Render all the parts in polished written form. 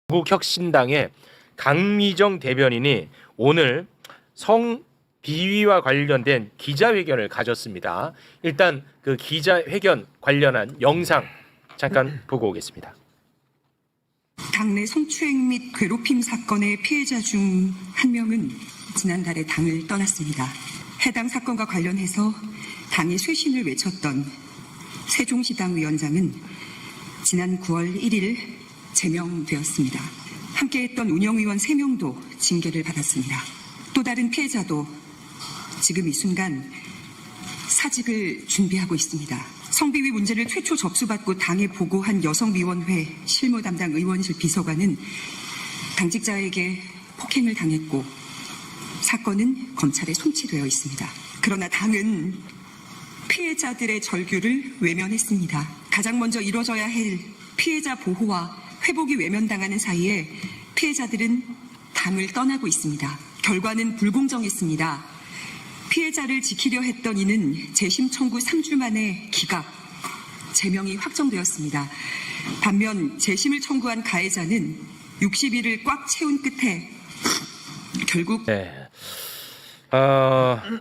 조국혁신당의 강미정 대변인이 오늘 성비위와 관련된 기자회견을 가졌습니다. 일단 그 기자회견 관련한 영상 잠깐 보고 오겠습니다. 당내 성추행 및 괴롭힘 사건의 피해자 중 한 명은 지난달에 당을 떠났습니다. 해당 사건과 관련해서 당의 쇄신을 외쳤던 세종시당 위원장은 지난 9월 1일 제명되었습니다. 함께했던 운영위원 3명도 징계를 받았습니다. 또 다른 피해자도 지금 이 순간 사직을 준비하고 있습니다. 성비위 문제를 최초 접수받고 당에 보고한 여성위원회 실무 담당 의원실 비서관은 당직자에게 폭행을 당했고 사건은 검찰에 송치되어 있습니다. 그러나 당은 피해자들의 절규를 외면했습니다. 가장 먼저 이뤄져야 할 피해자 보호와 회복이 외면당하는 사이에 피해자들은 당을 떠나고 있습니다. 결과는 불공정했습니다. 피해자를 지키려 했던 이는 재심 청구 3주 만에 기각, 제명이 확정되었습니다. 반면 재심을 청구한 가해자는 60일을 꽉 채운 끝에 결국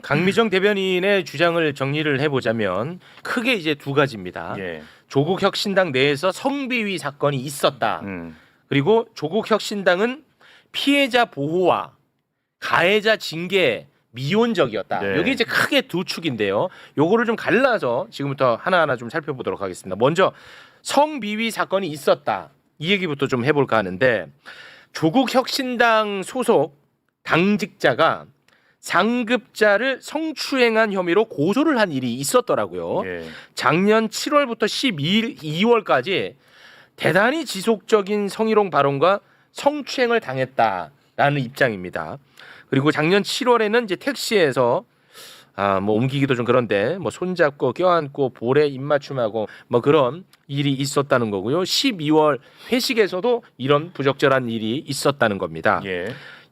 강미정 대변인의 주장을 정리를 해보자면 크게 이제 두 가지입니다. 조국혁신당 내에서 성비위 사건이 있었다. 그리고 조국혁신당은 피해자 보호와 가해자 징계 미온적이었다. 네. 여기 이제 크게 두 축인데요. 요거를 좀 갈라서 지금부터 하나하나 좀 살펴보도록 하겠습니다. 먼저 성비위 사건이 있었다. 이 얘기부터 좀 해볼까 하는데 조국혁신당 소속 당직자가 상급자를 성추행한 혐의로 고소를 한 일이 있었더라고요. 작년 7월부터 2월까지 대단히 지속적인 성희롱 발언과 성추행을 당했다라는 입장입니다. 그리고 작년 7월에는 이제 택시에서 뭐 옮기기도 좀 그런데 뭐 손잡고 껴안고 볼에 입맞춤하고 뭐 그런 일이 있었다는 거고요. 12월 회식에서도 이런 부적절한 일이 있었다는 겁니다.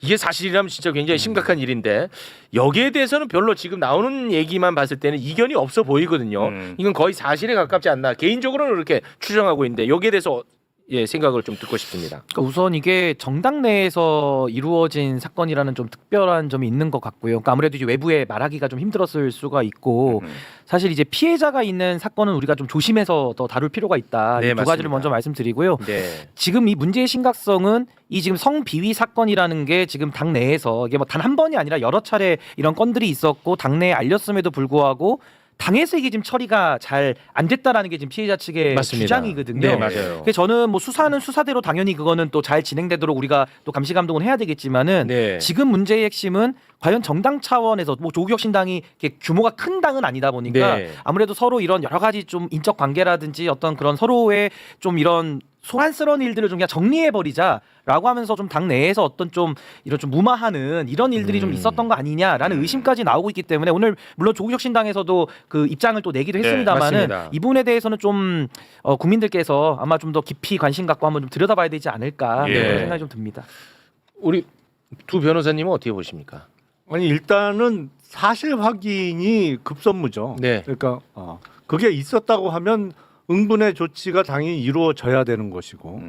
이게 사실이라면 진짜 굉장히 심각한 일인데 여기에 대해서는 별로 지금 나오는 얘기만 봤을 때는 이견이 없어 보이거든요. 이건 거의 사실에 가깝지 않나 개인적으로는 그렇게 추정하고 있는데 여기에 대해서 생각을 좀 듣고 싶습니다. 그러니까 우선 이게 정당 내에서 이루어진 사건이라는 좀 특별한 점이 있는 것 같고요. 그러니까 아무래도 이제 외부에 말하기가 좀 힘들었을 수가 있고 사실 이제 피해자가 있는 사건은 우리가 좀 조심해서 더 다룰 필요가 있다. 네, 두 가지를 맞습니다. 먼저 말씀드리고요. 네. 지금 이 문제의 심각성은 이 지금 성비위 사건이라는 게 지금 당 내에서 이게 뭐 단 한 번이 아니라 여러 차례 이런 건들이 있었고 당내에 알렸음에도 불구하고 당에서 이게 지금 처리가 잘 안 됐다라는 게 지금 피해자 측의 맞습니다. 주장이거든요. 네, 맞아요. 그래서 저는 뭐 수사는 수사대로 당연히 그거는 또 잘 진행되도록 우리가 또 감시 감독은 해야 되겠지만은 네. 지금 문제의 핵심은 과연 정당 차원에서 뭐 조국혁신당이 이렇게 규모가 큰 당은 아니다 보니까 네. 아무래도 서로 이런 여러 가지 좀 인적 관계라든지 어떤 그런 서로의 좀 이런 소란스러운 일들을 좀 그냥 정리해 버리자라고 하면서 좀 당 내에서 어떤 좀 이런 좀 무마하는 이런 일들이 좀 있었던 거 아니냐라는 의심까지 나오고 있기 때문에 오늘 물론 조국혁신당에서도 그 입장을 또 내기도 했습니다만은 맞습니다. 이 부분에 대해서는 좀 국민들께서 아마 좀 더 깊이 관심 갖고 한번 좀 들여다봐야 되지 않을까 그런 생각이 좀 듭니다. 우리 두 변호사님은 어떻게 보십니까? 아니 일단은 사실 확인이 급선무죠. 네. 그러니까 그게 있었다고 하면 응분의 조치가 당연히 이루어져야 되는 것이고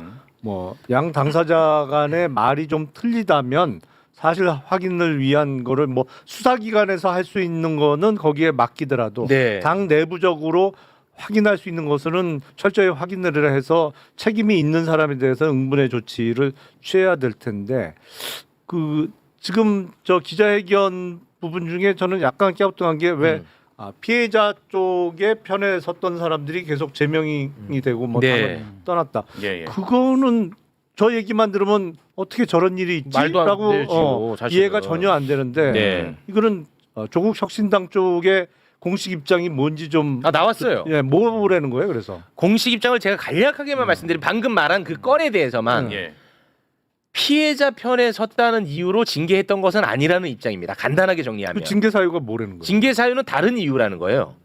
뭐 양 당사자 간의 말이 좀 틀리다면 사실 확인을 위한 거를 뭐 수사기관에서 할 수 있는 거는 거기에 맡기더라도 네. 당 내부적으로 확인할 수 있는 것은 철저히 확인을 해서 책임이 있는 사람에 대해서 응분의 조치를 취해야 될 텐데 그 지금 저 기자회견 부분 중에 저는 약간 갸우뚱한 게 왜 피해자 쪽의 편에 섰던 사람들이 계속 제명이 되고 뭐 네. 당을 떠났다. 그거는 저 얘기만 들으면 어떻게 저런 일이 말도 안 있지라고 되죠, 사실은. 이해가 전혀 안 되는데 네. 이거는 조국혁신당 쪽의 공식 입장이 뭔지 좀 나왔어요. 뭐라는 거예요? 그래서 공식 입장을 제가 간략하게만 말씀드린 방금 말한 그 건에 대해서만 피해자 편에 섰다는 이유로 징계했던 것은 아니라는 입장입니다. 간단하게 정리하면. 그 징계 사유가 뭐라는 거예요? 징계 사유는 다른 이유라는 거예요.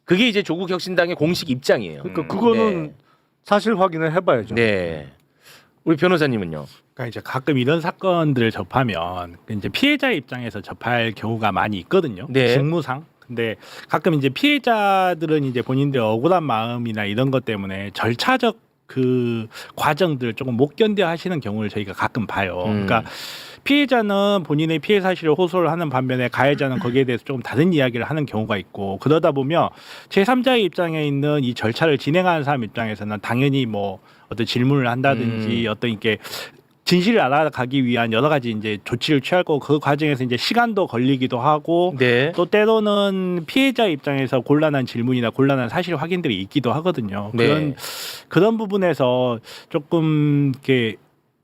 그게 이제 조국혁신당의 공식 입장이에요. 그러니까 그거는 사실 확인을 해봐야죠. 네. 우리 변호사님은요? 그러니까 이제 가끔 이런 사건들을 접하면 이제 피해자 입장에서 접할 경우가 많이 있거든요. 네. 직무상. 근데 가끔 이제 피해자들은 이제 본인들의 억울한 마음이나 이런 것 때문에 절차적 그 과정들 조금 못 견뎌 하시는 경우를 저희가 가끔 봐요. 그러니까 피해자는 본인의 피해 사실을 호소를 하는 반면에 가해자는 거기에 대해서 조금 다른 이야기를 하는 경우가 있고 그러다 보면 제3자의 입장에 있는 이 절차를 진행하는 사람 입장에서는 당연히 뭐 어떤 질문을 한다든지 어떤 이렇게 진실을 알아가기 위한 여러 가지 이제 조치를 취할 거고 그 과정에서 이제 시간도 걸리기도 하고 네. 또 때로는 피해자 입장에서 곤란한 질문이나 곤란한 사실 확인들이 있기도 하거든요. 네. 그런 부분에서 조금 이렇게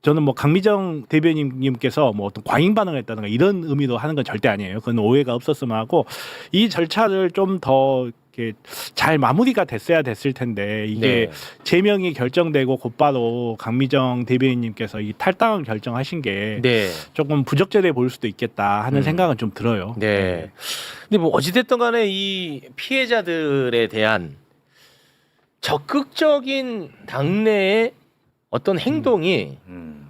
저는 뭐 강미정 대변인님께서 뭐 어떤 과잉 반응을 했다든가 이런 의미로 하는 건 절대 아니에요. 그건 오해가 없었으면 하고 이 절차를 좀 더 이렇게 잘 마무리가 됐을 텐데 이게 네. 제명이 결정되고 곧바로 강미정 대변인님께서 이 탈당을 결정하신 게 네. 조금 부적절해 보일 수도 있겠다 하는 생각은 좀 들어요. 네. 근데 뭐 어찌됐든 간에 이 피해자들에 대한 적극적인 당내의 어떤 행동이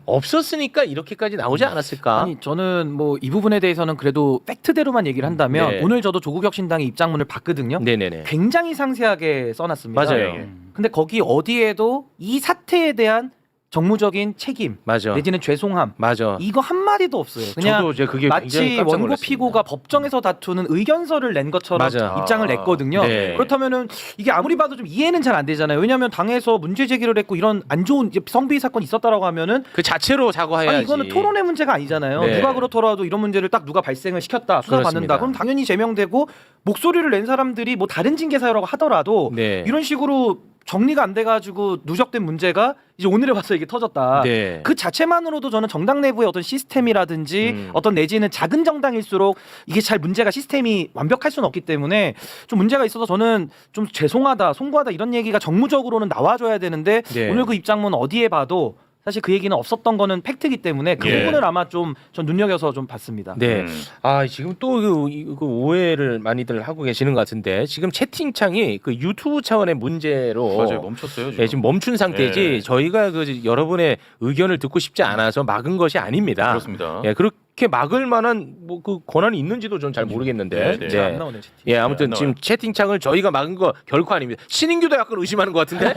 없었으니까 이렇게까지 나오지 않았을까? 아니 저는 뭐 이 부분에 대해서는 그래도 팩트대로만 얘기를 한다면 네. 오늘 저도 조국혁신당의 입장문을 봤거든요. 네네네. 굉장히 상세하게 써놨습니다. 맞아요. 근데 거기 어디에도 이 사태에 대한 정무적인 책임 맞아. 내지는 죄송함 맞아. 이거 한 마디도 없어요. 그냥 저도 이제 그게 굉장히 마치 깜짝 원고 놀랐습니다. 피고가 법정에서 다투는 의견서를 낸 것처럼 맞아. 입장을 냈거든요. 네. 그렇다면은 이게 아무리 봐도 좀 이해는 잘 안 되잖아요. 왜냐하면 당에서 문제 제기를 했고 이런 안 좋은 이제 성비위 사건이 있었다라고 하면은 그 자체로 사과해야지. 아니 이거는 토론의 문제가 아니잖아요. 네. 누가 그렇더라도 이런 문제를 딱 누가 발생을 시켰다 그렇습니다. 수사받는다. 그럼 당연히 제명되고 목소리를 낸 사람들이 뭐 다른 징계 사유라고 하더라도 네. 이런 식으로 정리가 안 돼가지고 누적된 문제가 이제 오늘에 와서 이게 터졌다. 네. 그 자체만으로도 저는 정당 내부의 어떤 시스템이라든지 어떤 내지는 작은 정당일수록 이게 잘 문제가 시스템이 완벽할 수는 없기 때문에 좀 문제가 있어서 저는 좀 죄송하다, 송구하다 이런 얘기가 정무적으로는 나와줘야 되는데 네. 오늘 그 입장문 어디에 봐도 사실 그 얘기는 없었던 거는 팩트이기 때문에 그 예. 부분을 아마 좀 전 눈여겨서 좀 봤습니다. 네. 아 지금 또 그 오해를 많이들 하고 계시는 것 같은데 지금 채팅창이 그 유튜브 차원의 문제로 맞아요. 멈췄어요. 네, 지금 멈춘 상태지 예. 저희가 그 여러분의 의견을 듣고 싶지 않아서 막은 것이 아닙니다. 그렇습니다. 예, 그렇게 막을 만한 뭐 그 권한이 있는지도 전 잘 모르겠는데. 네, 잘 안 나오네 채팅. 예, 아무튼 안 지금 나와요. 채팅창을 저희가 막은 거 결코 아닙니다. 신인규도 약간 의심하는 것 같은데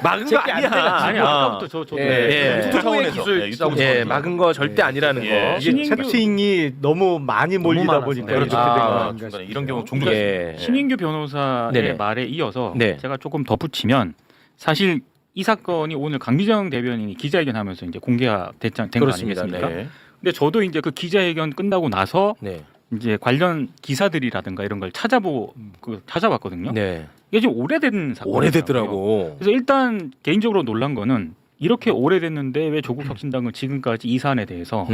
막은 거 아니야. 아니 아까부터 저도 예, 유튜브 차원에서 기술 네, 유튜브 예, 차원에서. 막은 거 절대 아니라는 예. 거. 이게 채팅이 너무 많이 몰리다 많아서. 보니까 네. 이렇게 된 아, 거 아닌가 중간에 싶어요. 이런 경우 종종 예. 신인규 변호사의 네네. 말에 이어서 네. 제가 조금 덧붙이면 사실 이 사건이 오늘 강미정 대변인이 기자회견하면서 이제 공개가 된 거 그렇습니다. 아니겠습니까? 네. 근데 저도 이제 그 기자회견 끝나고 나서 네. 이제 관련 기사들이라든가 이런 걸 찾아봤거든요. 네. 이게 좀 오래된 사건이에요. 오래됐더라고. 그래서 일단 개인적으로 놀란 거는 이렇게 오래됐는데 왜 조국혁신당은 지금까지 이 사안에 대해서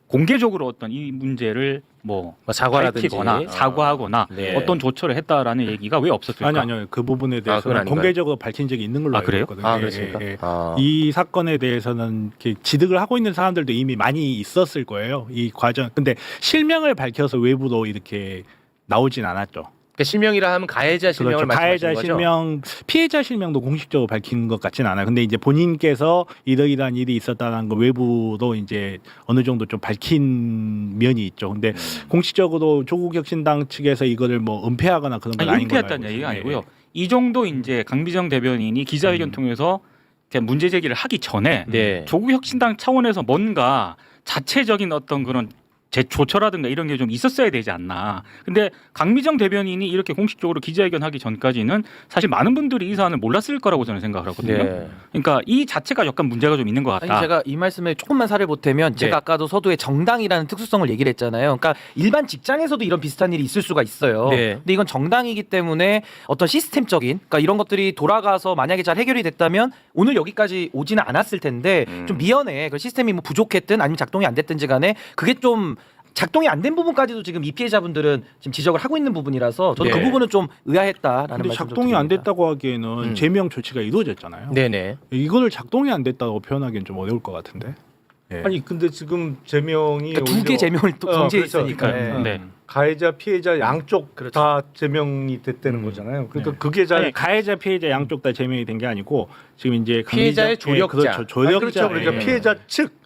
공개적으로 어떤 이 문제를 뭐 사과라든지 밝히거나 사과하거나 네. 어떤 조처를 했다라는 얘기가 왜 없었을까? 아니요. 그 부분에 그건 대해서는 아닌가요? 공개적으로 밝힌 적이 있는 걸로 아, 알고 그래요? 있거든요. 아, 예, 그렇습니까? 예, 예. 아. 이 사건에 대해서는 이렇게 지득을 하고 있는 사람들도 이미 많이 있었을 거예요. 이 과정. 근데 실명을 밝혀서 외부로 이렇게 나오진 않았죠. 그러니까 실명이라 하면 가해자 실명을 그렇죠. 가해자 말씀하시는 거죠? 실명, 피해자 실명도 공식적으로 밝힌 것 같지는 않아요. 근데 이제 본인께서 이러이러한 일이 있었다는 거 외부로 이제 어느 정도 좀 밝힌 면이 있죠. 근데 공식적으로 조국혁신당 측에서 이거를 뭐 은폐하거나 그런 건 아니 아닌 걸로 은폐했다는 알고 얘기가 있어요. 아니고요. 이 정도 이제 강미정 대변인이 기자회견 통해서 이렇게 문제 제기를 하기 전에 네. 조국혁신당 차원에서 뭔가 자체적인 어떤 그런 조처라든가 이런 게 좀 있었어야 되지 않나. 근데 강미정 대변인이 이렇게 공식적으로 기자회견하기 전까지는 사실 많은 분들이 이 사안을 몰랐을 거라고 저는 생각을 하거든요. 네. 그러니까 이 자체가 약간 문제가 좀 있는 것 같다. 아니 제가 이 말씀에 조금만 살을 보태면 네. 제가 아까도 서두에 정당이라는 특수성을 얘기를 했잖아요. 그러니까 일반 직장에서도 이런 비슷한 일이 있을 수가 있어요. 네. 근데 이건 정당이기 때문에 어떤 시스템적인 그러니까 이런 것들이 돌아가서 만약에 잘 해결이 됐다면 오늘 여기까지 오지는 않았을 텐데 좀 미연해. 그 시스템이 뭐 부족했든 아니면 작동이 안 됐든지 간에 그게 좀 작동이 안 된 부분까지도 지금 이 피해자분들은 지금 지적을 하고 있는 부분이라서 저는 네. 그 부분은 좀 의아했다라는 근데 말씀 작동이 안 됐다고 하기에는 음. 제명 조치가 이루어졌잖아요. 네네. 이거를 작동이 안 됐다고 표현하기엔 좀 어려울 것 같은데. 예. 아니 근데 지금 제명이 그러니까 두 개 오히려 제명을 또 정지해 그렇죠. 있으니까. 그러니까, 네. 가해자 피해자 양쪽 그렇죠. 다 제명이 됐다는 거잖아요. 그러니까 그게 잘 아니, 가해자 피해자 양쪽 다 제명이 된 게 아니고 지금 이제 피해자의 조력자. 그렇죠. 조력자. 그렇죠. 그러니까 예. 피해자 측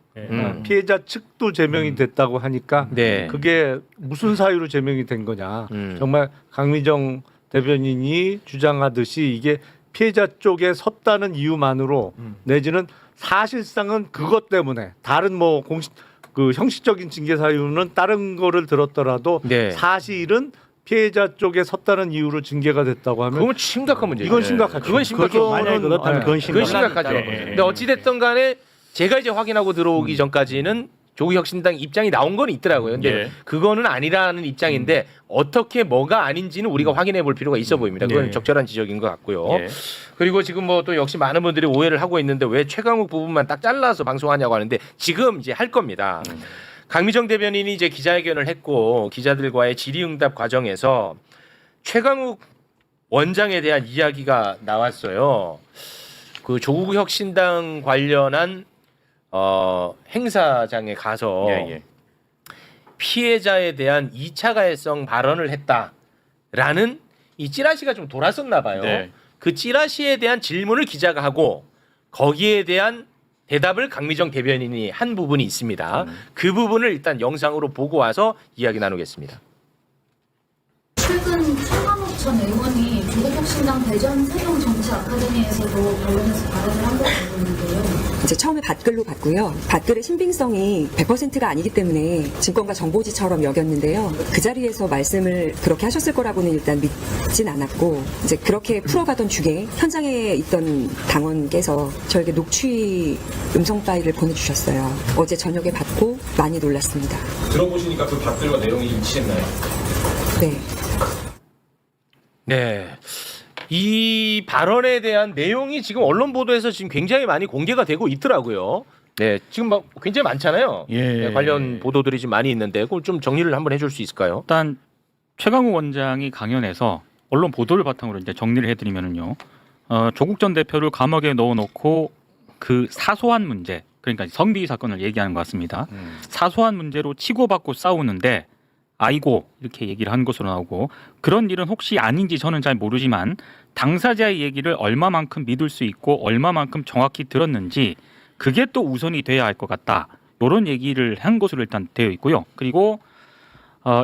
피해자 측도 제명이 됐다고 하니까 네. 그게 무슨 사유로 제명이 된 거냐. 음. 정말 강미정 대변인이 주장하듯이 이게 피해자 쪽에 섰다는 이유만으로 내지는 사실상은 그것 때문에 다른 뭐 공식 그 형식적인 징계 사유는 다른 거를 들었더라도 네. 사실은 피해자 쪽에 섰다는 이유로 징계가 됐다고 하면 그건 심각한 문제죠. 이건 심각하죠. 그건 심각해요. 만약에 그렇다면 그건 그건 심각하죠. 심각하죠. 예, 예, 근데 어찌 됐든 간에 제가 이제 확인하고 들어오기 전까지는 조국혁신당 입장이 나온 건 있더라고요. 근데 예. 그거는 아니라는 입장인데 어떻게 뭐가 아닌지는 우리가 확인해 볼 필요가 있어 보입니다. 그건 예. 적절한 지적인 것 같고요. 예. 그리고 지금 뭐 또 역시 많은 분들이 오해를 하고 있는데 왜 최강욱 부분만 딱 잘라서 방송하냐고 하는데 지금 이제 할 겁니다. 강미정 대변인이 이제 기자회견을 했고 기자들과의 질의응답 과정에서 최강욱 원장에 대한 이야기가 나왔어요. 그 조국 혁신당 관련한 행사장에 가서 예. 피해자에 대한 2차 가해성 발언을 했다라는 이 찌라시가 좀 돌았었나 봐요. 네. 그 찌라시에 대한 질문을 기자가 하고 거기에 대한 대답을 강미정 대변인이 한 부분이 있습니다. 그 부분을 일단 영상으로 보고 와서 이야기 나누겠습니다. 최근 최강욱 전 의원이 조국혁신당 대전 세종 정치 아카데미에서도 관련해서 발언을 한 걸로 알고 있는데요. 이제 처음에 밭글로 봤고요. 밭글의 신빙성이 100%가 아니기 때문에 증권가 정보지처럼 여겼는데요. 그 자리에서 말씀을 그렇게 하셨을 거라고는 일단 믿진 않았고 이제 그렇게 풀어가던 중에 현장에 있던 당원께서 저에게 녹취 음성 파일을 보내주셨어요. 어제 저녁에 받고 많이 놀랐습니다. 들어보시니까 그 밭들과 내용이 일치했나요? 네. 네. 이 발언에 대한 내용이 지금 언론 보도에서 지금 굉장히 많이 공개가 되고 있더라고요. 네, 지금 막 굉장히 많잖아요. 예. 네, 관련 보도들이 좀 많이 있는데 그걸 좀 정리를 한번 해줄 수 있을까요? 일단 최강욱 원장이 강연에서 언론 보도를 바탕으로 이제 정리를 해드리면은요, 조국 전 대표를 감옥에 넣어놓고 그 사소한 문제, 그러니까 성비위 사건을 얘기하는 것 같습니다. 사소한 문제로 치고받고 싸우는데 아이고 이렇게 얘기를 한 것으로 나오고 그런 일은 혹시 아닌지 저는 잘 모르지만 당사자의 얘기를 얼마만큼 믿을 수 있고 얼마만큼 정확히 들었는지 그게 또 우선이 돼야 할 것 같다. 이런 얘기를 한 것으로 일단 되어 있고요. 그리고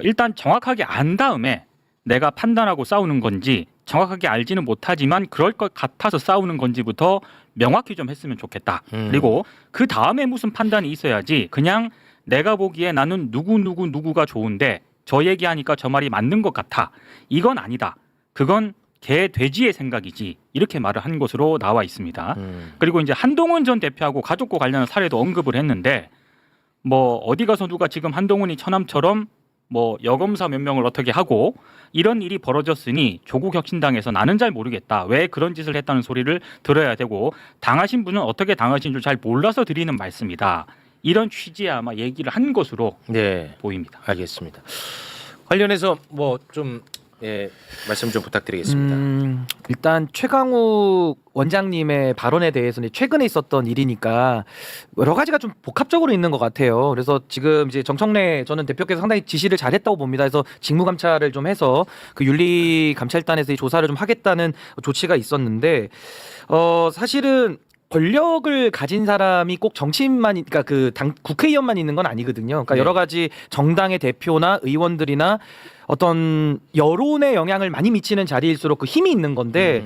일단 정확하게 안 다음에 내가 판단하고 싸우는 건지 정확하게 알지는 못하지만 그럴 것 같아서 싸우는 건지부터 명확히 좀 했으면 좋겠다. 그리고 그 다음에 무슨 판단이 있어야지 그냥 내가 보기에 나는 누구가 좋은데 저 얘기하니까 저 말이 맞는 것 같아. 이건 아니다. 그건 개 돼지의 생각이지. 이렇게 말을 한 것으로 나와 있습니다. 그리고 이제 한동훈 전 대표하고 가족과 관련한 사례도 언급을 했는데 뭐 어디 가서 누가 지금 한동훈이 처남처럼 뭐 여검사 몇 명을 어떻게 하고 이런 일이 벌어졌으니 조국 혁신당에서 나는 잘 모르겠다. 왜 그런 짓을 했다는 소리를 들어야 되고 당하신 분은 어떻게 당하신 줄 잘 몰라서 드리는 말씀이다. 이런 취지의 아마 얘기를 한 것으로 네, 보입니다. 알겠습니다. 관련해서 뭐 좀 말씀 좀 부탁드리겠습니다. 일단 최강욱 원장님의 발언에 대해서는 최근에 있었던 일이니까 여러 가지가 좀 복합적으로 있는 것 같아요. 그래서 지금 이제 정청래 저는 대표께서 상당히 지시를 잘했다고 봅니다. 그래서 직무 감찰을 좀 해서 그 윤리감찰단에서 이 조사를 좀 하겠다는 조치가 있었는데 사실은 권력을 가진 사람이 꼭 정치인만, 그러니까 그 당 국회의원만 있는 건 아니거든요. 그러니까 여러 가지 정당의 대표나 의원들이나 어떤 여론에 영향을 많이 미치는 자리일수록 그 힘이 있는 건데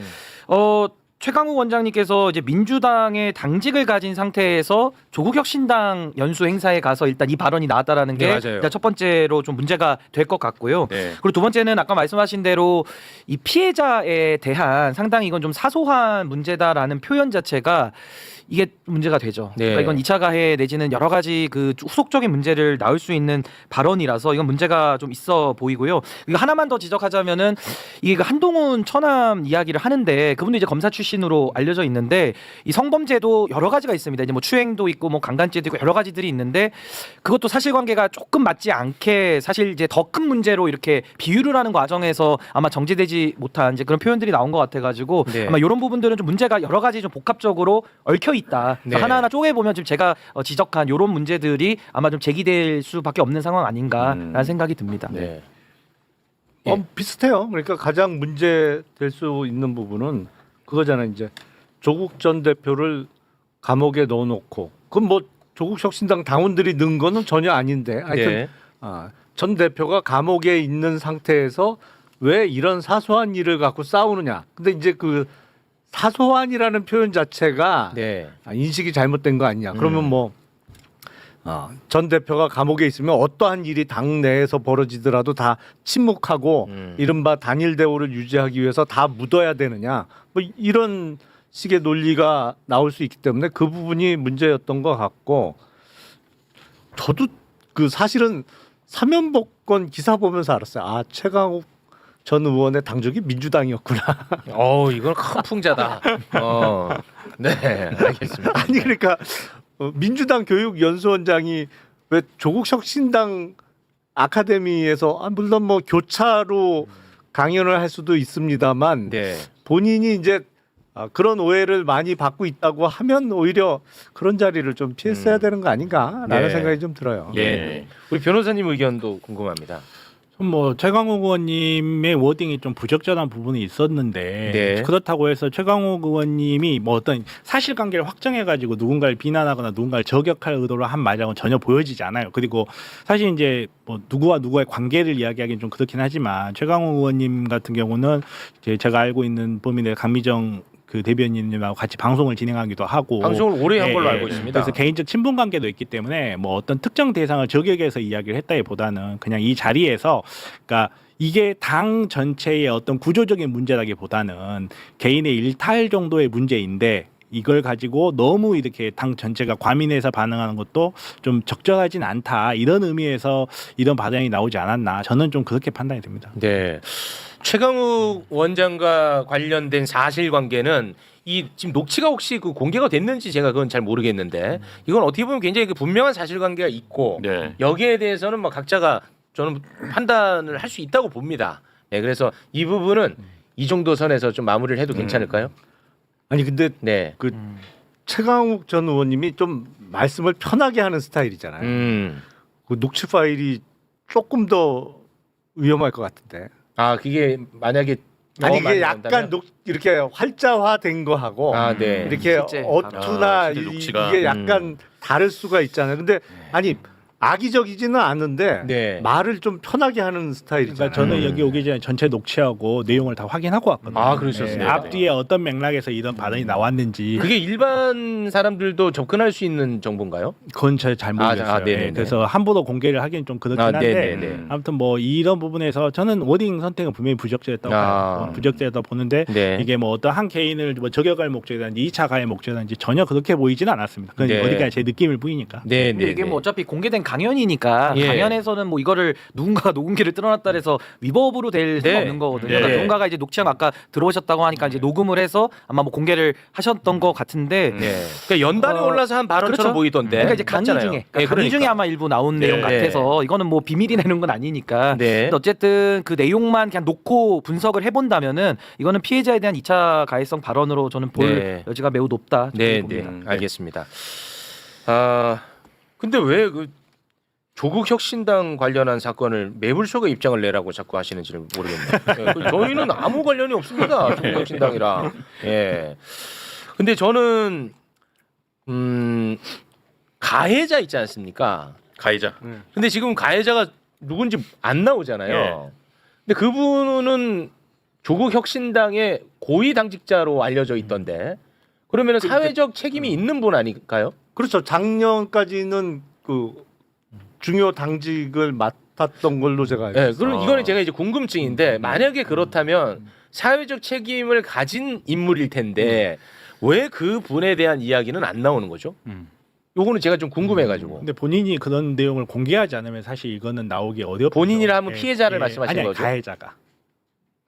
최강욱 원장님께서 이제 민주당의 당직을 가진 상태에서 조국혁신당 연수 행사에 가서 일단 이 발언이 나왔다라는 게 네, 맞아요. 일단 첫 번째로 좀 문제가 될 것 같고요. 네. 그리고 두 번째는 아까 말씀하신 대로 이 피해자에 대한 상당히 이건 좀 사소한 문제다라는 표현 자체가 이게 문제가 되죠. 네. 그러니까 이건 2차 가해 내지는 여러 가지 그 후속적인 문제를 낳을 수 있는 발언이라서 이건 문제가 좀 있어 보이고요. 이거 하나만 더 지적하자면은 이게 그 한동훈 처남 이야기를 하는데 그분도 이제 검사 출신으로 알려져 있는데 이 성범죄도 여러 가지가 있습니다. 이제 뭐 추행도 있고 뭐 강간죄도 있고 여러 가지들이 있는데 그것도 사실관계가 조금 맞지 않게 사실 이제 더 큰 문제로 이렇게 비유를 하는 과정에서 아마 정제되지 못한 이제 그런 표현들이 나온 것 같아가지고 네. 아마 이런 부분들은 좀 문제가 여러 가지 좀 복합적으로 얽혀 있다. 네. 하나하나 쪼개 보면 지금 제가 지적한 이런 문제들이 아마 좀 제기될 수밖에 없는 상황 아닌가라는 생각이 듭니다. 네. 비슷해요. 그러니까 가장 문제 될 수 있는 부분은 그거잖아요. 이제 조국 전 대표를 감옥에 넣어놓고 그건 뭐 조국 혁신당 당원들이 넣은 거는 전혀 아닌데 하여튼 네. 전 대표가 감옥에 있는 상태에서 왜 이런 사소한 일을 갖고 싸우느냐. 근데 이제 그 사소한이라는 표현 자체가 네. 인식이 잘못된 거 아니냐. 그러면 뭐 전 대표가 감옥에 있으면 어떠한 일이 당 내에서 벌어지더라도 다 침묵하고 이른바 단일 대우를 유지하기 위해서 다 묻어야 되느냐. 뭐 이런 식의 논리가 나올 수 있기 때문에 그 부분이 문제였던 것 같고, 저도 그 사실은 사면복권 기사 보면서 알았어요. 아, 최강욱 전 의원의 당적이 민주당이었구나. 이건 큰 풍자다. 네, 알겠습니다. 아니 그러니까 민주당 교육연수원장이 왜 조국 혁신당 아카데미에서 물론 뭐 교차로 강연을 할 수도 있습니다만 네. 본인이 이제 그런 오해를 많이 받고 있다고 하면 오히려 그런 자리를 좀 피했어야 되는 거 아닌가라는 네. 생각이 좀 들어요. 예. 우리 변호사님 의견도 궁금합니다. 뭐 최강욱 의원님의 워딩이 좀 부적절한 부분이 있었는데 네. 그렇다고 해서 최강욱 의원님이 뭐 어떤 사실관계를 확정해가지고 누군가를 비난하거나 누군가를 저격할 의도로 한 말이라고는 전혀 보여지지 않아요. 그리고 사실 이제 뭐 누구와 누구의 관계를 이야기하기는 좀 그렇긴 하지만 최강욱 의원님 같은 경우는 이제 제가 알고 있는 범위 내 강미정 그 대변인님하고 같이 방송을 진행하기도 하고 방송을 오래 한 걸로 알고 있습니다. 그래서 개인적 친분 관계도 있기 때문에 뭐 어떤 특정 대상을 저격해서 이야기를 했다기보다는 그냥 이 자리에서 그러니까 이게 당 전체의 어떤 구조적인 문제라기보다는 개인의 일탈 정도의 문제인데 이걸 가지고 너무 이렇게 당 전체가 과민해서 반응하는 것도 좀 적절하진 않다. 이런 의미에서 이런 발언이 나오지 않았나. 저는 좀 그렇게 판단이 됩니다. 네. 최강욱 원장과 관련된 사실관계는 이 지금 녹취가 혹시 그 공개가 됐는지 제가 그건 잘 모르겠는데 이건 어떻게 보면 굉장히 그 분명한 사실관계가 있고 네. 여기에 대해서는 뭐 각자가 저는 판단을 할 수 있다고 봅니다. 네, 그래서 이 부분은 이 정도 선에서 좀 마무리를 해도 괜찮을까요? 아니 근데 네. 그 최강욱 전 의원님이 좀 말씀을 편하게 하는 스타일이잖아요. 그 녹취 파일이 조금 더 위험할 것 같은데. 아 그게 만약에 아니 더 많이 이게 약간 나온다면? 이렇게 활자화된 거하고 네. 이렇게 실제. 어투나 실제 녹취가. 이게 약간 다를 수가 있잖아요. 근데 아니 악의적이지는 않은데 네. 말을 좀 편하게 하는 스타일이잖아요. 그러니까 저는 여기 오기 전에 전체 녹취하고 내용을 다 확인하고 왔거든요. 아, 그러셨습니까? 네, 앞뒤에 어떤 맥락에서 이런 발언이 나왔는지 그게 일반 사람들도 접근할 수 있는 정보인가요? 그건 잘 모르겠어요. 네네네. 네, 그래서 함부로 공개를 하기는 좀 그렇긴 한데 네네네. 아무튼 뭐 이런 부분에서 저는 워딩 선택은 분명히 부적절했다고 봐요. 부적절했다고 보는데 네. 이게 뭐 어떤 한 개인을 뭐 저격할 목적이라든지 2차 가해 목적이라든지 전혀 그렇게 보이지는 않았습니다. 그건 네. 어디까지 제 느낌일 뿐이니까. 네, 근데 이게 뭐 어차피 공개된 강연이니까 예. 강연에서는 뭐 이거를 누군가가 녹음기를 뜯어놨다 해서 위법으로 될 수는 네. 없는 거거든요. 네. 그러니까 누군가가 이제 녹취한 거 아까 들어오셨다고 하니까 이제 녹음을 해서 아마 뭐 공개를 하셨던 것 같은데 네. 그러니까 연단에 올라서 한 발언처럼 그렇죠. 보이던데. 그러니까 이제 강의 맞잖아요. 중에 네, 강의 중에 그러니까. 아마 일부 나온 네. 내용 같아서 이거는 뭐 비밀이 내는 건 아니니까. 네. 근데 어쨌든 그 내용만 그냥 놓고 분석을 해본다면은 이거는 피해자에 대한 2차 가해성 발언으로 저는 볼 네. 여지가 매우 높다. 네, 저는 네. 봅니다. 알겠습니다. 아, 근데 왜 그 조국 혁신당 관련한 사건을 매불쇼가 입장을 내라고 자꾸 하시는지를 모르겠네요. 네, 저희는 아무 관련이 없습니다. 조국 혁신당이랑. 예. 근데 저는 가해자 있지 않습니까? 가해자. 근데 지금 가해자가 누군지 안 나오잖아요. 예. 근데 그분은 조국 혁신당의 고위 당직자로 알려져 있던데 그러면 사회적 책임이 있는 분 아닐까요? 그렇죠. 작년까지는 그 중요 당직을 맡았던 걸로 제가 알고 네, 있어요. 그럼 이거는 제가 이제 궁금증인데 만약에 그렇다면 사회적 책임을 가진 인물일 텐데 왜 그 분에 대한 이야기는 안 나오는 거죠? 요거는 제가 좀 궁금해가지고 근데 본인이 그런 내용을 공개하지 않으면 사실 이거는 나오기 어렵죠. 본인이라 하면 피해자를 말씀하시는 아니, 거죠? 가해자가.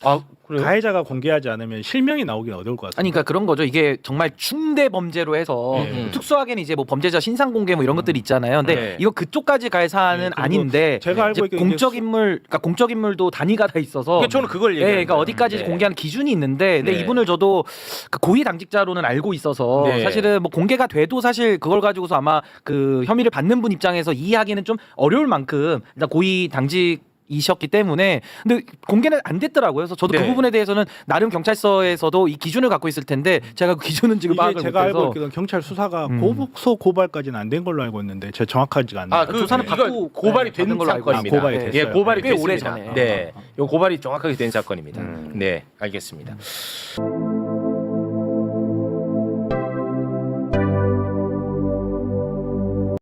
아 그래요? 가해자가 공개하지 않으면 실명이 나오긴 어려울 것 같습니다. 아니 그러니까 그런 거죠. 이게 정말 충대 범죄로 해서 특수하게는 이제 뭐 범죄자 신상 공개 뭐 이런 것들이 있잖아요. 근데 네. 이거 그쪽까지 갈 사안은 그리고 아닌데 제가 알고 이제 있기로는 공적 인물, 그러니까 공적 인물도 단위가 다 있어서. 그러니까 저는 그걸 예, 얘기하는 그러니까 거예요. 어디까지 네. 공개하는 기준이 있는데, 근데 네. 이분을 저도 그 고위 당직자로는 알고 있어서 네. 사실은 뭐 공개가 돼도 사실 그걸 가지고서 아마 그 혐의를 받는 분 입장에서 이해하기는 좀 어려울 만큼 일단 고위 당직이셨기 때문에 근데 공개는 안 됐더라고요. 그래서 저도 네. 그 부분에 대해서는 나름 경찰서에서도 이 기준을 갖고 있을 텐데 제가 그 기준은 지금 이게 파악을 제가 알고 못해서 있기로는 경찰 수사가 고소 고발까지는 안 된 걸로 알고 있는데 제가 정확하지가 않네요. 아, 그 조사는 이거 받고 고발이 된 받은 걸로 알고 사건입니다. 있습니다. 고발이 예, 됐어요. 고발이 꽤 오래 됐습니다. 전에. 네, 요 고발이 정확하게 된 사건입니다. 네, 알겠습니다.